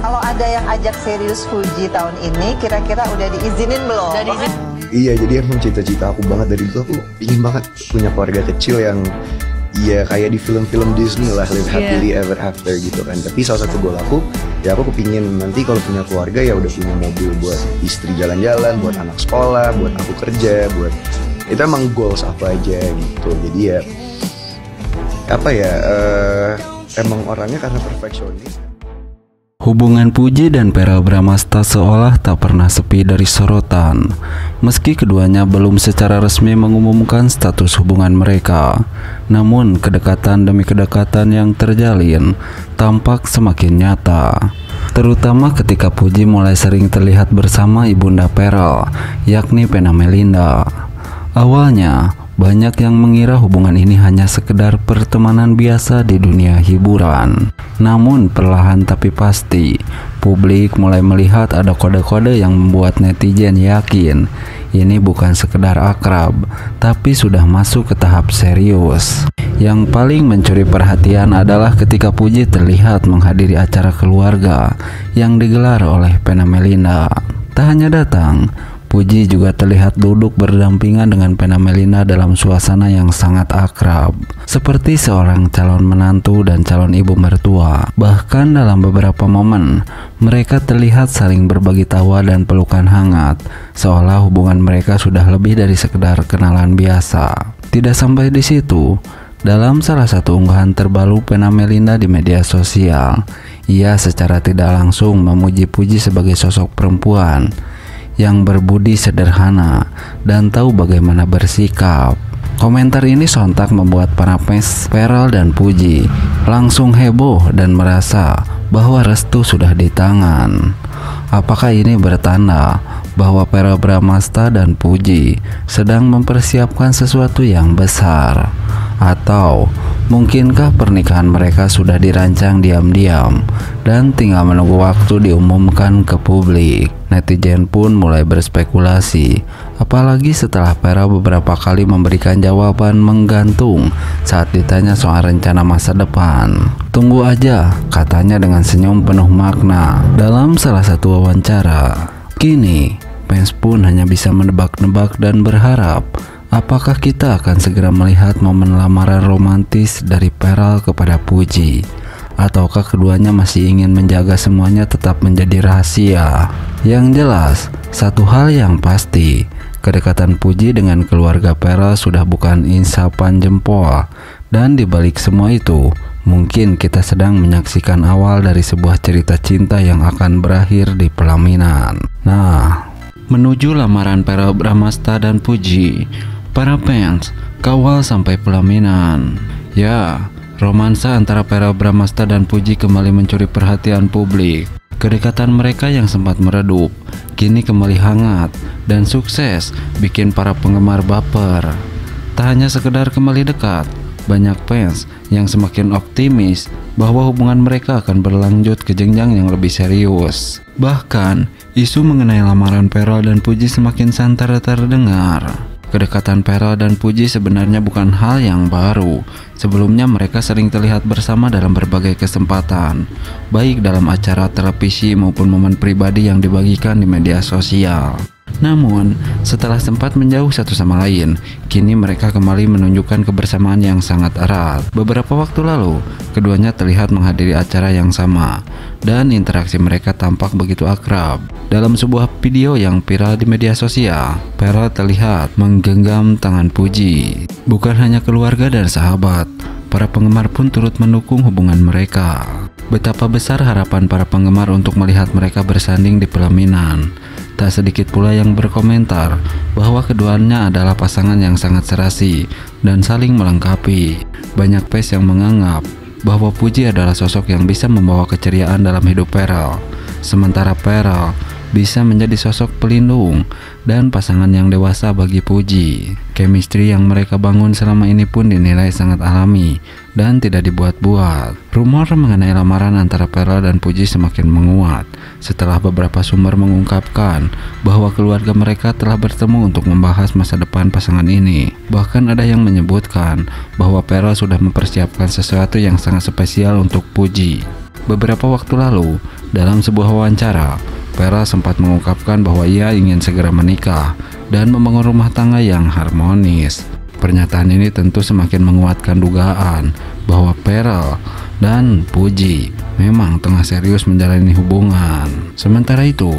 Kalau ada yang ajak serius Fuji tahun ini, kira-kira udah diizinin belum? Udah diizinin. Iya, jadi emang cita-cita aku banget dari dulu, aku ingin banget punya keluarga kecil yang ya kayak di film-film Disney lah, live happily ever after gitu kan. Tapi salah satu goal aku, ya aku kepingin nanti kalau punya keluarga ya udah punya mobil buat istri jalan-jalan, buat anak sekolah, buat aku kerja, buat itu emang goals aku aja gitu. Jadi ya apa ya, emang orangnya karena perfeksionis. Hubungan Puji dan Verrell Bramasta seolah tak pernah sepi dari sorotan. Meski keduanya belum secara resmi mengumumkan status hubungan mereka, namun kedekatan demi kedekatan yang terjalin tampak semakin nyata. Terutama ketika Puji mulai sering terlihat bersama ibunda Verrell, yakni Vena Melinda. Awalnya, banyak yang mengira hubungan ini hanya sekedar pertemanan biasa di dunia hiburan. Namun perlahan tapi pasti, publik mulai melihat ada kode-kode yang membuat netizen yakin ini bukan sekedar akrab, tapi sudah masuk ke tahap serius. Yang paling mencuri perhatian adalah ketika Puji terlihat menghadiri acara keluarga yang digelar oleh Vena Melinda. Tak hanya datang, Puji juga terlihat duduk berdampingan dengan Vena Melinda dalam suasana yang sangat akrab, seperti seorang calon menantu dan calon ibu mertua. Bahkan dalam beberapa momen, mereka terlihat saling berbagi tawa dan pelukan hangat, seolah hubungan mereka sudah lebih dari sekedar kenalan biasa. Tidak sampai di situ, dalam salah satu unggahan terbaru Vena Melinda di media sosial, ia secara tidak langsung memuji Puji sebagai sosok perempuan yang berbudi sederhana dan tahu bagaimana bersikap. Komentar ini sontak membuat para fans Verrell dan Puji langsung heboh dan merasa bahwa restu sudah di tangan. Apakah ini bertanda bahwa Verrell Bramasta dan Puji sedang mempersiapkan sesuatu yang besar? Atau mungkinkah pernikahan mereka sudah dirancang diam-diam dan tinggal menunggu waktu diumumkan ke publik? Netizen pun mulai berspekulasi, apalagi setelah Verrell beberapa kali memberikan jawaban menggantung saat ditanya soal rencana masa depan. Tunggu aja, katanya dengan senyum penuh makna dalam salah satu wawancara. Kini, fans pun hanya bisa menebak-nebak dan berharap apakah kita akan segera melihat momen lamaran romantis dari Verrell kepada Puji, ataukah keduanya masih ingin menjaga semuanya tetap menjadi rahasia. Yang jelas, satu hal yang pasti, kedekatan Puji dengan keluarga Verrell sudah bukan isapan jempol. Dan dibalik semua itu, mungkin kita sedang menyaksikan awal dari sebuah cerita cinta yang akan berakhir di pelaminan. Nah, menuju lamaran Verrell Bramasta dan Puji, para fans kawal sampai pelaminan. Ya, romansa antara Verrell Bramasta dan Puji kembali mencuri perhatian publik. Kedekatan mereka yang sempat meredup kini kembali hangat dan sukses bikin para penggemar baper. Tak hanya sekedar kembali dekat, banyak fans yang semakin optimis bahwa hubungan mereka akan berlanjut ke jenjang yang lebih serius. Bahkan, isu mengenai lamaran Verrell dan Puji semakin santer terdengar. Kedekatan Verrell dan Puji sebenarnya bukan hal yang baru. Sebelumnya mereka sering terlihat bersama dalam berbagai kesempatan, baik dalam acara televisi maupun momen pribadi yang dibagikan di media sosial. Namun, setelah sempat menjauh satu sama lain, kini mereka kembali menunjukkan kebersamaan yang sangat erat. Beberapa waktu lalu, keduanya terlihat menghadiri acara yang sama, dan interaksi mereka tampak begitu akrab. Dalam sebuah video yang viral di media sosial, Verrell terlihat menggenggam tangan Puji. Bukan hanya keluarga dan sahabat, para penggemar pun turut mendukung hubungan mereka. Betapa besar harapan para penggemar untuk melihat mereka bersanding di pelaminan. Tak sedikit pula yang berkomentar bahwa keduanya adalah pasangan yang sangat serasi dan saling melengkapi. Banyak fans yang menganggap bahwa Puji adalah sosok yang bisa membawa keceriaan dalam hidup Verrell, sementara Verrell bisa menjadi sosok pelindung dan pasangan yang dewasa bagi Puji. Chemistry yang mereka bangun selama ini pun dinilai sangat alami dan tidak dibuat-buat. Rumor mengenai lamaran antara Verrell dan Puji semakin menguat setelah beberapa sumber mengungkapkan bahwa keluarga mereka telah bertemu untuk membahas masa depan pasangan ini. Bahkan ada yang menyebutkan bahwa Verrell sudah mempersiapkan sesuatu yang sangat spesial untuk Puji. Beberapa waktu lalu, Dalam sebuah wawancara, Peral sempat mengungkapkan bahwa ia ingin segera menikah dan membangun rumah tangga yang harmonis. Pernyataan ini tentu semakin menguatkan dugaan bahwa Peral dan Puji memang tengah serius menjalani hubungan. Sementara itu,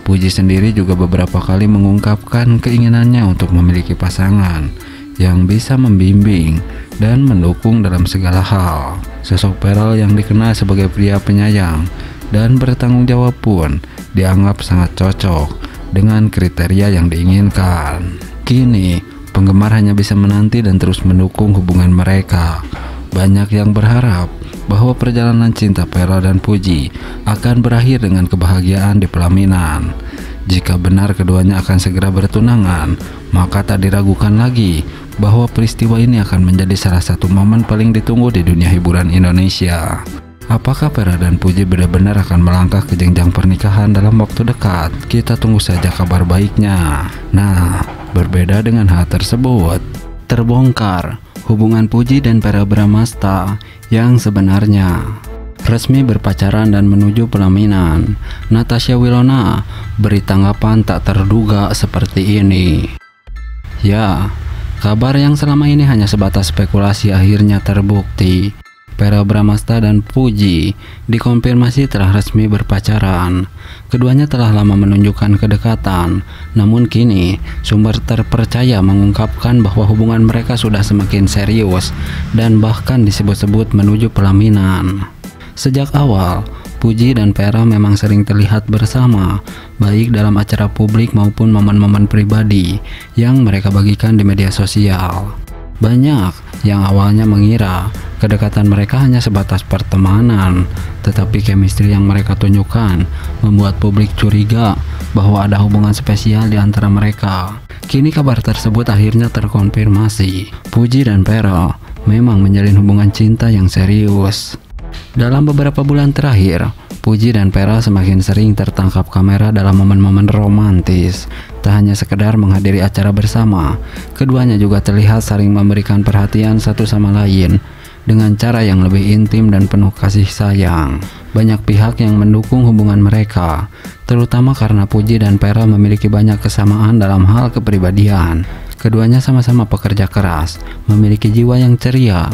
Puji sendiri juga beberapa kali mengungkapkan keinginannya untuk memiliki pasangan yang bisa membimbing dan mendukung dalam segala hal. Sosok Peral yang dikenal sebagai pria penyayang dan bertanggung jawab pun dianggap sangat cocok dengan kriteria yang diinginkan. Kini, penggemar hanya bisa menanti dan terus mendukung hubungan mereka. Banyak yang berharap bahwa perjalanan cinta Peral dan Puji akan berakhir dengan kebahagiaan di pelaminan. Jika benar keduanya akan segera bertunangan, maka tak diragukan lagi bahwa peristiwa ini akan menjadi salah satu momen paling ditunggu di dunia hiburan Indonesia. Apakah Peral dan Puji benar-benar akan melangkah ke jenjang pernikahan dalam waktu dekat? Kita tunggu saja kabar baiknya. Nah, berbeda dengan hal tersebut, terbongkar hubungan Puji dan Verrell Bramasta yang sebenarnya. Resmi berpacaran dan menuju pelaminan, Natasha Wilona beri tanggapan tak terduga seperti ini. Ya, kabar yang selama ini hanya sebatas spekulasi akhirnya terbukti. Verrell Bramasta dan Puji dikonfirmasi telah resmi berpacaran. Keduanya telah lama menunjukkan kedekatan, namun kini sumber terpercaya mengungkapkan bahwa hubungan mereka sudah semakin serius dan bahkan disebut-sebut menuju pelaminan. Sejak awal, Puji dan Verrell memang sering terlihat bersama, baik dalam acara publik maupun momen-momen pribadi yang mereka bagikan di media sosial. Banyak yang awalnya mengira kedekatan mereka hanya sebatas pertemanan, tetapi chemistry yang mereka tunjukkan membuat publik curiga bahwa ada hubungan spesial di antara mereka. Kini kabar tersebut akhirnya terkonfirmasi. Puji dan Verrell memang menjalin hubungan cinta yang serius. Dalam beberapa bulan terakhir, Puji dan Verrell semakin sering tertangkap kamera dalam momen-momen romantis. Tak hanya sekedar menghadiri acara bersama, keduanya juga terlihat saling memberikan perhatian satu sama lain dengan cara yang lebih intim dan penuh kasih sayang. Banyak pihak yang mendukung hubungan mereka, terutama karena Puji dan Verrell memiliki banyak kesamaan dalam hal kepribadian. Keduanya sama-sama pekerja keras, memiliki jiwa yang ceria,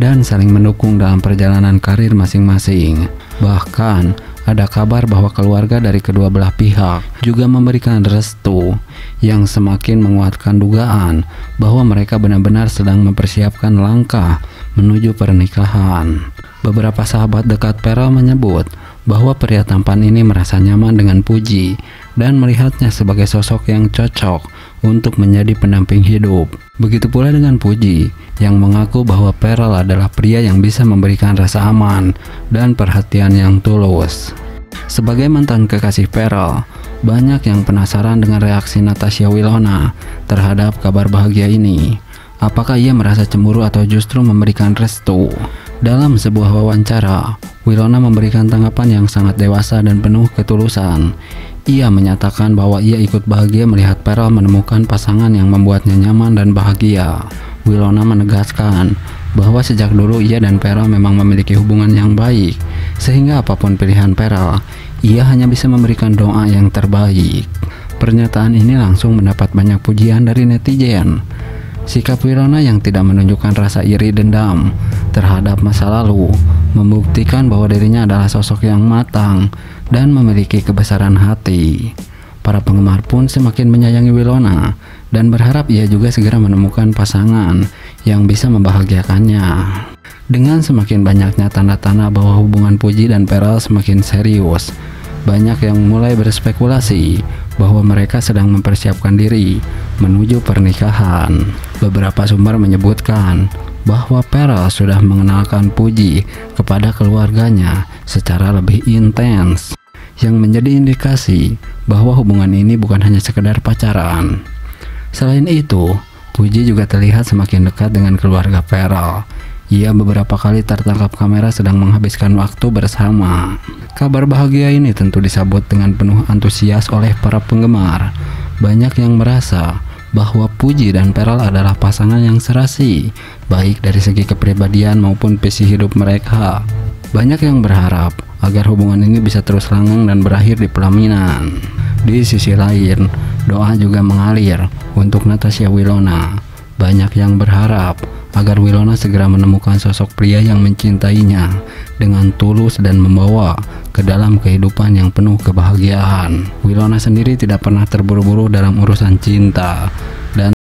dan saling mendukung dalam perjalanan karir masing-masing. Bahkan, ada kabar bahwa keluarga dari kedua belah pihak juga memberikan restu yang semakin menguatkan dugaan bahwa mereka benar-benar sedang mempersiapkan langkah menuju pernikahan. Beberapa sahabat dekat Verrell menyebut bahwa pria tampan ini merasa nyaman dengan Puji dan melihatnya sebagai sosok yang cocok untuk menjadi pendamping hidup. Begitu pula dengan Puji yang mengaku bahwa Verrell adalah pria yang bisa memberikan rasa aman dan perhatian yang tulus. Sebagai mantan kekasih Verrell, banyak yang penasaran dengan reaksi Natasha Wilona terhadap kabar bahagia ini. Apakah ia merasa cemburu atau justru memberikan restu? Dalam sebuah wawancara, Wilona memberikan tanggapan yang sangat dewasa dan penuh ketulusan. Ia menyatakan bahwa ia ikut bahagia melihat Verrell menemukan pasangan yang membuatnya nyaman dan bahagia. Wilona menegaskan bahwa sejak dulu ia dan Verrell memang memiliki hubungan yang baik, sehingga apapun pilihan Verrell, ia hanya bisa memberikan doa yang terbaik. Pernyataan ini langsung mendapat banyak pujian dari netizen. Sikap Wilona yang tidak menunjukkan rasa iri dendam terhadap masa lalu membuktikan bahwa dirinya adalah sosok yang matang dan memiliki kebesaran hati. Para penggemar pun semakin menyayangi Wilona dan berharap ia juga segera menemukan pasangan yang bisa membahagiakannya. Dengan semakin banyaknya tanda-tanda bahwa hubungan Puji dan Verrell semakin serius, banyak yang mulai berspekulasi bahwa mereka sedang mempersiapkan diri menuju pernikahan. Beberapa sumber menyebutkan bahwa Verrell sudah mengenalkan Puji kepada keluarganya secara lebih intens, yang menjadi indikasi bahwa hubungan ini bukan hanya sekedar pacaran. Selain itu, Puji juga terlihat semakin dekat dengan keluarga Verrell. Ia beberapa kali tertangkap kamera sedang menghabiskan waktu bersama. Kabar bahagia ini tentu disambut dengan penuh antusias oleh para penggemar. Banyak yang merasa bahwa Puji dan Verrell adalah pasangan yang serasi, baik dari segi kepribadian maupun visi hidup mereka. Banyak yang berharap agar hubungan ini bisa terus langgeng dan berakhir di pelaminan. Di sisi lain, doa juga mengalir untuk Natasha Wilona. Banyak yang berharap agar Wilona segera menemukan sosok pria yang mencintainya dengan tulus dan membawa ke dalam kehidupan yang penuh kebahagiaan. Wilona sendiri tidak pernah terburu-buru dalam urusan cinta, dan